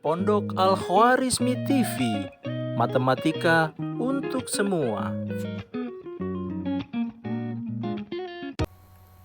Pondok Al-Khwarizmi TV, Matematika untuk semua.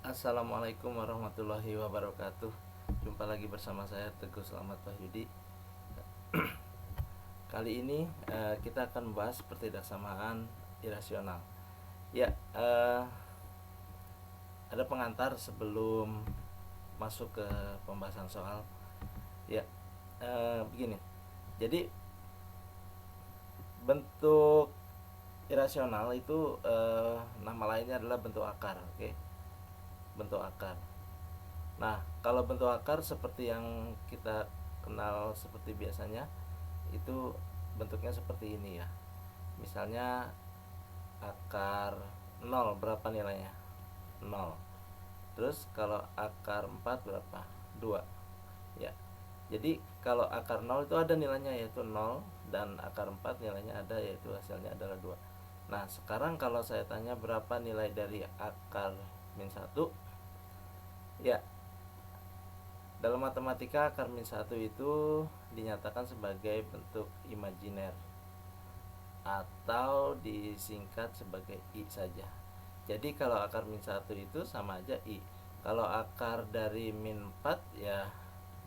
Assalamualaikum warahmatullahi wabarakatuh. Jumpa lagi bersama saya Teguh Selamat Wahyudi. Kali ini kita akan membahas pertidaksamaan irasional. Ya, ada pengantar sebelum masuk ke pembahasan soal. Ya, begini. Jadi bentuk irasional itu nama lainnya adalah bentuk akar, oke? Bentuk akar. Nah, kalau bentuk akar seperti yang kita kenal seperti biasanya, itu bentuknya seperti ini ya. Misalnya akar 0 berapa nilainya? 0. Terus kalau akar 4 berapa? 2. Ya. Jadi kalau akar 0 itu ada nilainya yaitu 0, dan akar 4 nilainya ada yaitu hasilnya adalah 2. Nah, sekarang kalau saya tanya berapa nilai dari akar min 1, ya, dalam matematika akar min 1 itu dinyatakan sebagai bentuk imajiner atau disingkat sebagai I saja. Jadi kalau akar min 1 itu sama aja I. Kalau akar dari min 4 ya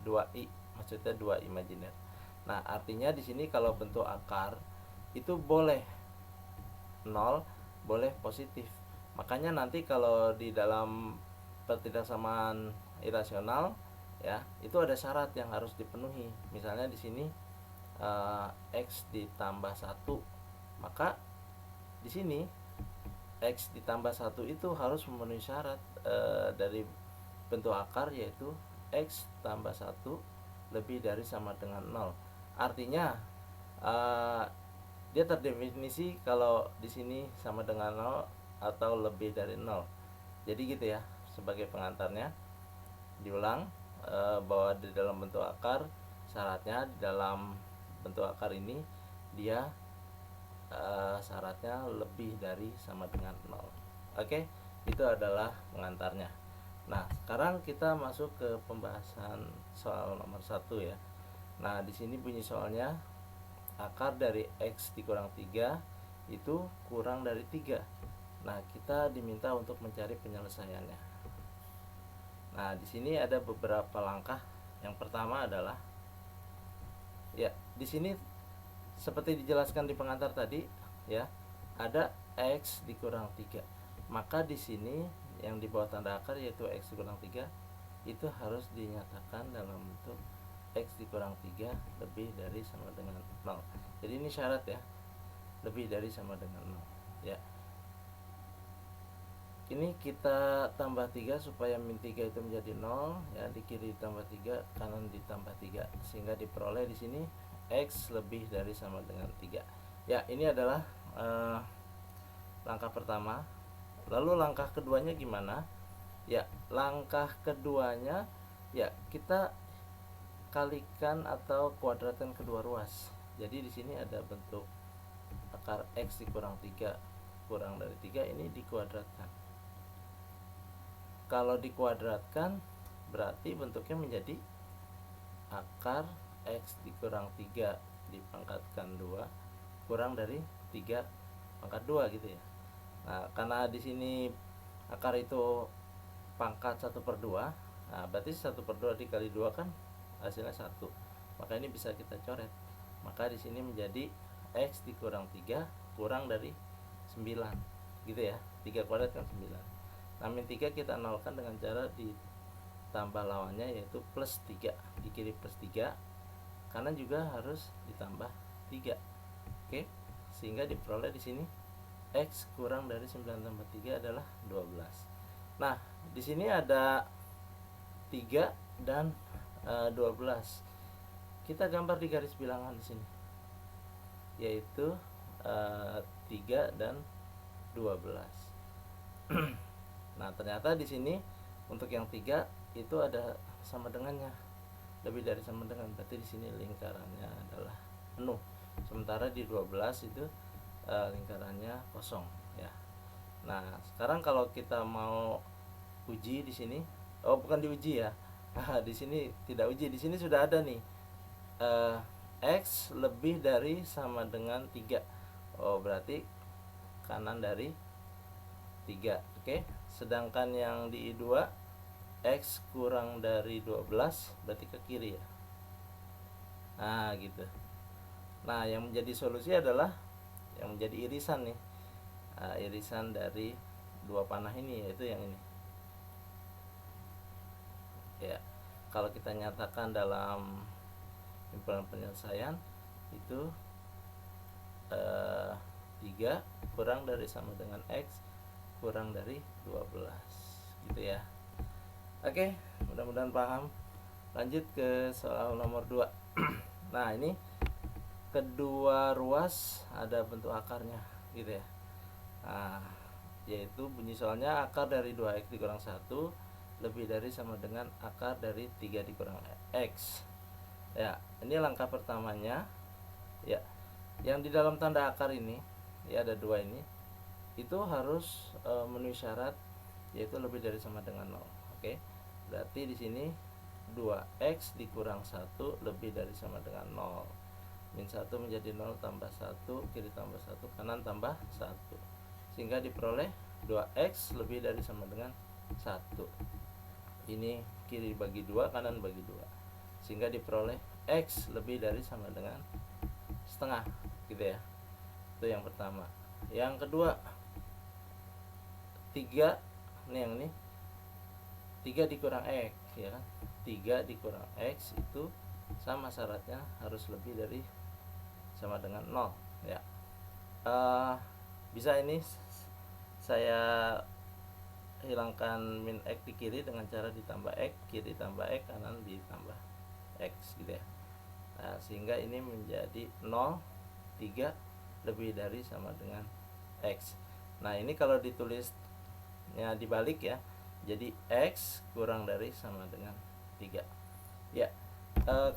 2I, maksudnya 2 imajiner. Nah, artinya di sini kalau bentuk akar itu boleh 0, boleh positif. Makanya nanti kalau di dalam pertidaksamaan irasional ya, itu ada syarat yang harus dipenuhi. Misalnya di sini x ditambah 1, maka di sini x ditambah 1 itu harus memenuhi syarat dari bentuk akar, yaitu x tambah 1 lebih dari sama dengan 0. Artinya dia terdefinisi kalau di sini sama dengan 0 atau lebih dari 0. Jadi gitu ya, sebagai pengantarnya diulang bahwa di dalam bentuk akar syaratnya, di dalam bentuk akar ini dia syaratnya lebih dari sama dengan 0. Oke, itu adalah pengantarnya. Nah, sekarang kita masuk ke pembahasan soal nomor 1 ya. Nah, di sini bunyi soalnya, akar dari x dikurang 3 itu kurang dari 3. Nah, kita diminta untuk mencari penyelesaiannya. Nah, di sini ada beberapa langkah. Yang pertama adalah, ya, di sini seperti dijelaskan di pengantar tadi ya, ada x dikurang 3. Maka di sini yang di bawah tanda akar yaitu x dikurang 3 itu harus dinyatakan dalam bentuk x dikurang 3 lebih dari sama dengan 0. Jadi ini syarat ya, lebih dari sama dengan 0 ya. Ini kita tambah 3 supaya min 3 itu menjadi 0 ya, di kiri ditambah 3, kanan ditambah 3, sehingga diperoleh di sini x lebih dari sama dengan 3. Ya, ini adalah langkah pertama. Lalu langkah keduanya gimana? Ya, langkah keduanya ya kita kalikan atau kuadratkan kedua ruas. Jadi di sini ada bentuk akar x dikurang 3 kurang dari 3, ini dikuadratkan. Kalau dikuadratkan berarti bentuknya menjadi akar x dikurang 3 dipangkatkan 2 kurang dari 3 pangkat 2 gitu ya. Nah, karena di sini akar itu pangkat 1/2, nah berarti 1/2 dikali 2 kan hasilnya 1. Maka ini bisa kita coret. Maka di sini menjadi x dikurang 3 kurang dari 9 gitu ya. 3 kuadrat kan 9. Nah, min 3 kita nolkan dengan cara ditambah lawannya yaitu plus 3. Di kiri plus 3, kanan juga harus ditambah 3. Oke, sehingga diperoleh di sini x kurang dari 9 tambah 3 adalah 12. Nah, di sini ada 3 dan 12. Kita gambar di garis bilangan di sini, yaitu 3 dan 12. Nah, ternyata di sini untuk yang 3 itu ada sama dengannya, lebih dari sama dengan, berarti di sini lingkarannya adalah penuh. Sementara di 12 itu lingkarannya kosong ya. Nah, sekarang kalau kita mau uji di sini, oh bukan diuji ya. Di sini tidak uji, di sini sudah ada nih X lebih dari sama dengan 3. Oh, berarti kanan dari 3. Oke. Sedangkan yang di I2 X kurang dari 12 berarti ke kiri ya. Nah, gitu. Nah, yang menjadi solusi adalah yang menjadi irisan nih. Irisan dari dua panah ini, yaitu yang ini. Ya. Kalau kita nyatakan dalam himpunan penyelesaian itu 3 kurang dari sama dengan X kurang dari 12 gitu ya. Oke, mudah-mudahan paham. Lanjut ke soal nomor 2. Nah, ini kedua ruas ada bentuk akarnya gitu ya. Nah, yaitu bunyi soalnya akar dari 2x dikurang 1 lebih dari sama dengan akar dari 3 dikurang x. Ya, ini langkah pertamanya. Ya, yang di dalam tanda akar ini, ya ada 2 ini, itu harus memenuhi syarat yaitu lebih dari sama dengan 0. Oke. Berarti di sini 2x dikurang 1 lebih dari sama dengan 0. Min 1 menjadi 0 tambah 1, kiri tambah 1, kanan tambah 1. Sehingga diperoleh 2x lebih dari sama dengan 1. Ini kiri bagi 2, kanan bagi 2. Sehingga diperoleh x lebih dari sama dengan setengah gitu ya. Itu yang pertama. Yang kedua, 3 nih, yang ini 3 dikurang x ya kan. 3 dikurang x itu sama syaratnya harus lebih dari sama dengan 0 ya. Bisa ini saya hilangkan min x di kiri dengan cara ditambah x, kiri tambah x, kanan ditambah x gitu ya. Nah, sehingga ini menjadi 0, 3 lebih dari sama dengan x. Nah, ini kalau ditulisnya dibalik ya, jadi x kurang dari sama dengan 3 ya.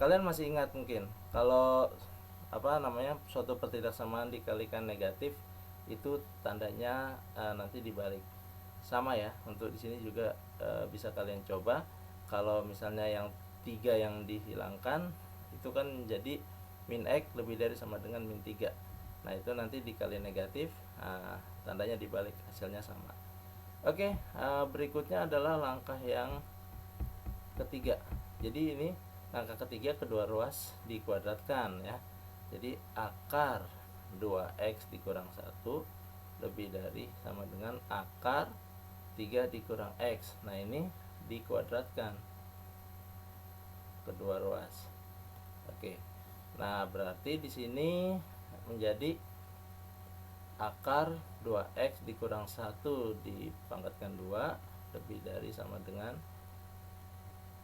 Kalian masih ingat mungkin kalau suatu pertidaksamaan dikalikan negatif itu tandanya nanti dibalik. Sama ya, untuk di sini juga bisa kalian coba. Kalau misalnya yang 3 yang dihilangkan itu kan jadi min x lebih dari sama dengan min 3. Nah, itu nanti dikali negatif, tandanya dibalik, hasilnya sama. Oke, berikutnya adalah langkah yang ketiga. Jadi ini langkah ketiga, kedua ruas dikuadratkan ya. Jadi akar 2x dikurang 1 lebih dari sama dengan akar 3 dikurang x. Nah, ini dikuadratkan kedua ruas. Oke. Nah, berarti di sini menjadi akar 2x dikurang 1 dipangkatkan 2 lebih dari sama dengan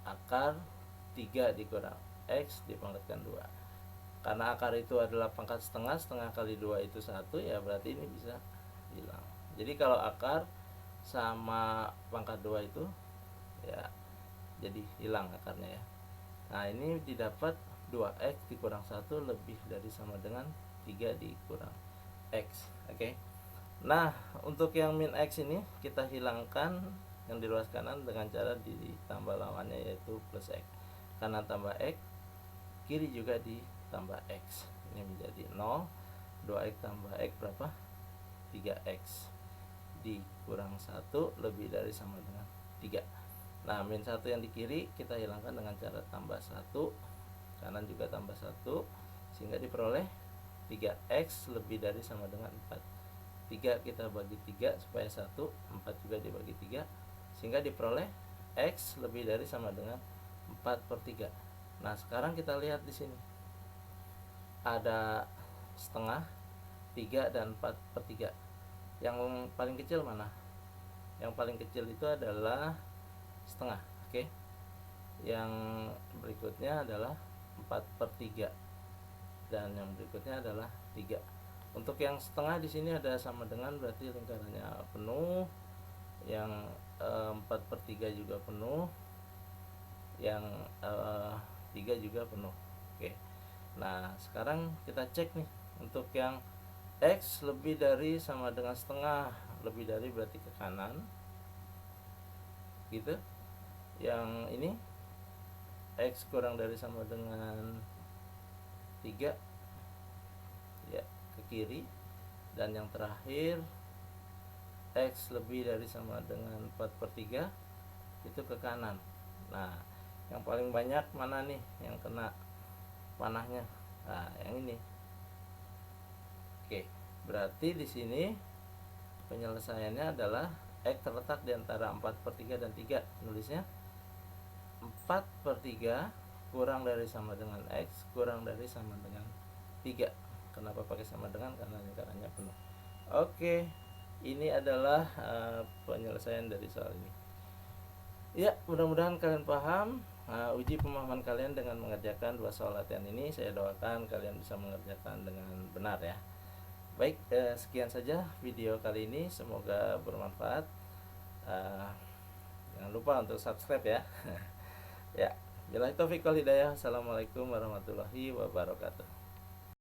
akar 3 dikurang x dipangkatkan 2. Karena akar itu adalah pangkat setengah, setengah kali 2 itu 1 ya, berarti ini bisa hilang. Jadi kalau akar sama pangkat 2 itu ya jadi hilang akarnya ya. Nah, ini didapat 2x dikurang 1 lebih dari sama dengan 3 dikurang x. Oke. Nah, untuk yang min x ini kita hilangkan yang di ruas kanan dengan cara ditambah lawannya yaitu plus x. Kanan tambah x, kiri juga ditambah x. Ini menjadi 0. 2x tambah x berapa? 3x dikurang 1 lebih dari sama dengan 3. Nah, min 1 yang di kiri kita hilangkan dengan cara tambah 1, kanan juga tambah 1, sehingga diperoleh 3x lebih dari sama dengan 4. 3 kita bagi 3 supaya 1, 4 juga dibagi 3, sehingga diperoleh x lebih dari sama dengan 4/3. Nah, sekarang kita lihat di sini ada setengah, 3 dan 4/3. Yang paling kecil mana? Yang paling kecil itu adalah setengah. Oke. Yang berikutnya adalah 4/3 dan yang berikutnya adalah 3. Untuk yang setengah di sini ada sama dengan, berarti lingkarannya penuh. Yang 4/3 juga penuh. Yang 3 juga penuh. Oke. Nah, sekarang kita cek nih untuk yang x lebih dari sama dengan setengah, lebih dari berarti ke kanan gitu. Yang ini x kurang dari sama dengan 3 ya ke kiri, dan yang terakhir X lebih dari sama dengan 4/3 itu ke kanan. Nah, yang paling banyak mana nih yang kena panahnya? Nah, yang ini. Oke, berarti di sini penyelesaiannya adalah X terletak di antara 4/3 dan 3. Nulisnya 4/3 kurang dari sama dengan X kurang dari sama dengan 3. Kenapa pakai sama dengan? Karena lingkarannya penuh. Oke, ini adalah penyelesaian dari soal ini. Ya, mudah-mudahan kalian paham. Uji pemahaman kalian dengan mengerjakan 2 soal latihan ini. Saya doakan kalian bisa mengerjakan dengan benar ya. Baik, sekian saja video kali ini. Semoga bermanfaat. Jangan lupa untuk subscribe ya. Ya, billahi taufiq wal hidayah. Assalamualaikum warahmatullahi wabarakatuh.